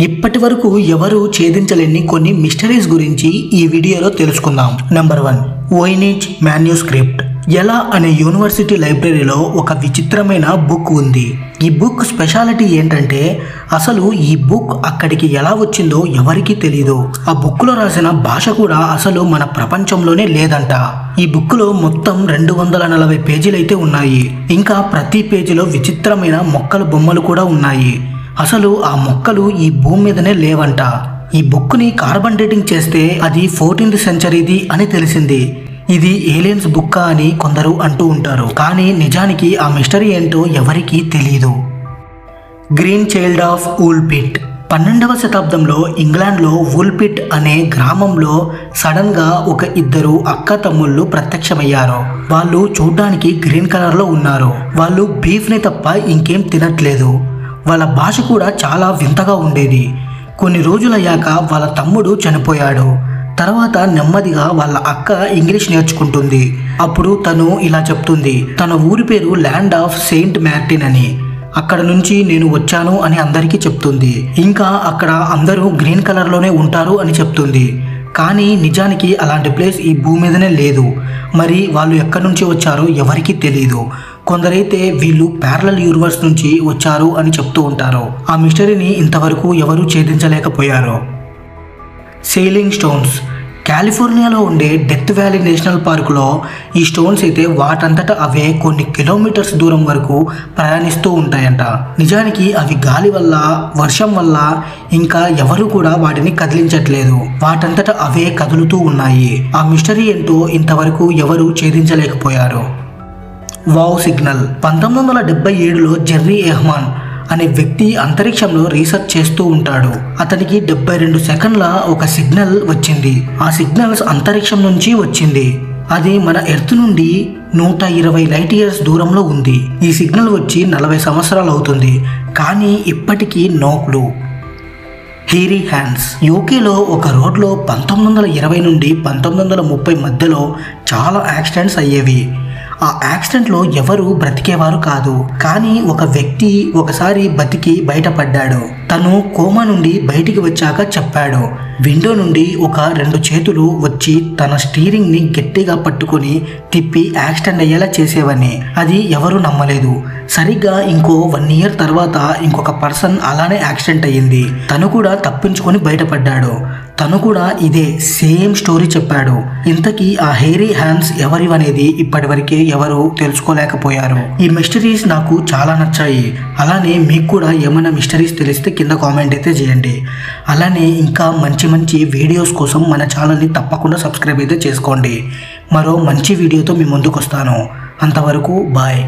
ఇప్పటి వరకు ఎవరు ఛేదించలేని కొన్ని మిస్టరీస్ గురించి ఈ వీడియోలో తెలుసుకుందాం. Number 1, Voynich manuscript. ఎలా అనే యూనివర్సిటీ లైబ్రరీలో ఒక విచిత్రమైన బుక్ ఉంది. ఈ బుక్ స్పెషాలిటీ ఏంటంటే అసలు ఈ బుక్ అక్కడికి ఎలా వచ్చిందో ఎవరికీ తెలియదు. ఆ బుక్లో రాసిన భాష కూడా అసలు మన ప్రపంచంలోనే లేదంట. ఈ బుక్లో మొత్తం 240 పేజీలు అయితే ఉన్నాయి. ఇంకా ప్రతి పేజీలో విచిత్రమైన మొక్కల బొమ్మలు కూడా ఉన్నాయి. అసలు ఆ మొక్కలు ఈ భూమి మీదనే లేవంట. ఈ బుక్ని కార్బన్ డేటింగ్ చేస్తే అది 14th సెంచరీది అని తెలిసింది. ఇది ఏలియన్స్ బుక్ అని కొందరు అంటూ ఉంటారు. కానీ నిజానికి ఆ మిస్టరీ ఏంటో ఎవరికీ తెలియదు. Green child of Woolpit. 12వ శతాబ్దంలో ఇంగ్లాండ్లో వూల్పిట్ అనే గ్రామంలో సడన్గా ఒక ఇద్దరు అక్క తమ్ముళ్ళు ప్రత్యక్షమయ్యారు. వాళ్ళు చూడ్డానికి గ్రీన్ కలర్లో ఉన్నారు. వాళ్ళు బీఫ్ని తప్ప ఇంకేం తినట్లేదు. వాళ్ళ భాష కూడా చాలా వింతగా ఉండేది. కొన్ని రోజులయ్యాక వాళ్ళ తమ్ముడు చనిపోయాడు. తర్వాత నెమ్మదిగా వాళ్ళ అక్క ఇంగ్లీష్ నేర్చుకుంటుంది. అప్పుడు తను ఇలా చెప్తుంది, తన ఊరి పేరు ల్యాండ్ ఆఫ్ సెయింట్ మార్టిన్ అని. అక్కడ నుంచి నేను వచ్చాను అని అందరికీ చెప్తుంది. ఇంకా అక్కడ అందరూ గ్రీన్ కలర్లోనే ఉంటారు అని చెప్తుంది. కానీ నిజానికి అలాంటి ప్లేస్ ఈ భూమి మీదనే లేదు. మరి వాళ్ళు ఎక్కడి నుంచి వచ్చారో ఎవరికీ తెలియదు. కొందరైతే వీళ్ళు ప్యారలల్ యూనివర్స్ నుంచి వచ్చారు అని చెప్తూ ఉంటారు. ఆ మిస్టరీని ఇంతవరకు ఎవరూ ఛేదించలేకపోయారు. Sailing stones. కాలిఫోర్నియాలో ఉండే డెత్ వ్యాలీ నేషనల్ పార్కులో ఈ స్టోన్స్ అయితే వాటంతటా అవే కొన్ని కిలోమీటర్స్ దూరం వరకు ప్రయాణిస్తూ ఉంటాయంట. నిజానికి అవి గాలి వల్ల, వర్షం వల్ల ఇంకా ఎవరు కూడా వాటిని కదిలించట్లేదు. వాటంతటా అవే కదులుతూ ఉన్నాయి. ఆ మిస్టరీ ఏంటో ఇంతవరకు ఎవరు ఛేదించలేకపోయారు. Wow signal. 1977లో జెర్రీ ఎహ్మాన్ అనే వ్యక్తి అంతరిక్షంలో రీసెర్చ్ చేస్తూ ఉంటాడు. అతనికి 72 సెకండ్ల ఒక సిగ్నల్ వచ్చింది. ఆ సిగ్నల్స్ అంతరిక్షం నుంచి వచ్చింది. అది మన ఎర్త్ నుండి 120 లైట్ ఇయర్స్ దూరంలో ఉంది. ఈ సిగ్నల్ వచ్చి 40 సంవత్సరాలు అవుతుంది. కానీ ఇప్పటికీ నో క్లూ. Hairy hands. యూకేలో ఒక రోడ్లో 1920 నుండి 1930 మధ్యలో చాలా యాక్సిడెంట్స్ అయ్యేవి. ఆ యాక్సిడెంట్లో ఎవరు బ్రతికేవారు కాదు. కానీ ఒక వ్యక్తి ఒకసారి బతికి బయటపడ్డాడు. తను కోమా నుండి బయటికి వచ్చాక చెప్పాడు, విండో నుండి ఒక 2 చేతులు వచ్చి తన స్టీరింగ్ ని గట్టిగా పట్టుకొని తిప్పి యాక్సిడెంట్ అయ్యేలా చేసేవని. అది ఎవరు నమ్మలేదు. సరిగ్గా ఇంకో 1 ఇయర్ తర్వాత ఇంకొక పర్సన్ అలానే యాక్సిడెంట్ అయ్యింది. తను కూడా తప్పించుకొని బయటపడ్డాడు. తను కూడా ఇదే సేమ్ స్టోరీ చెప్పాడు. ఇంతకీ ఆ హెయిరీ హ్యాండ్స్ ఎవరివనేది ఇప్పటివరకే ఎవరు తెలుసుకోలేకపోయారు. ఈ మిస్టరీస్ నాకు చాలా నచ్చాయి. అలానే మీకు కూడా ఏమైనా మిస్టరీస్ తెలిస్తే కింద కామెంట్ అయితే చేయండి. అలానే ఇంకా మంచి మంచి వీడియోస్ కోసం మన ఛానల్ని తప్పకుండా సబ్స్క్రైబ్ అయితే చేసుకోండి. మరో మంచి వీడియోతో మీ ముందుకు వస్తాను. అంతవరకు బాయ్.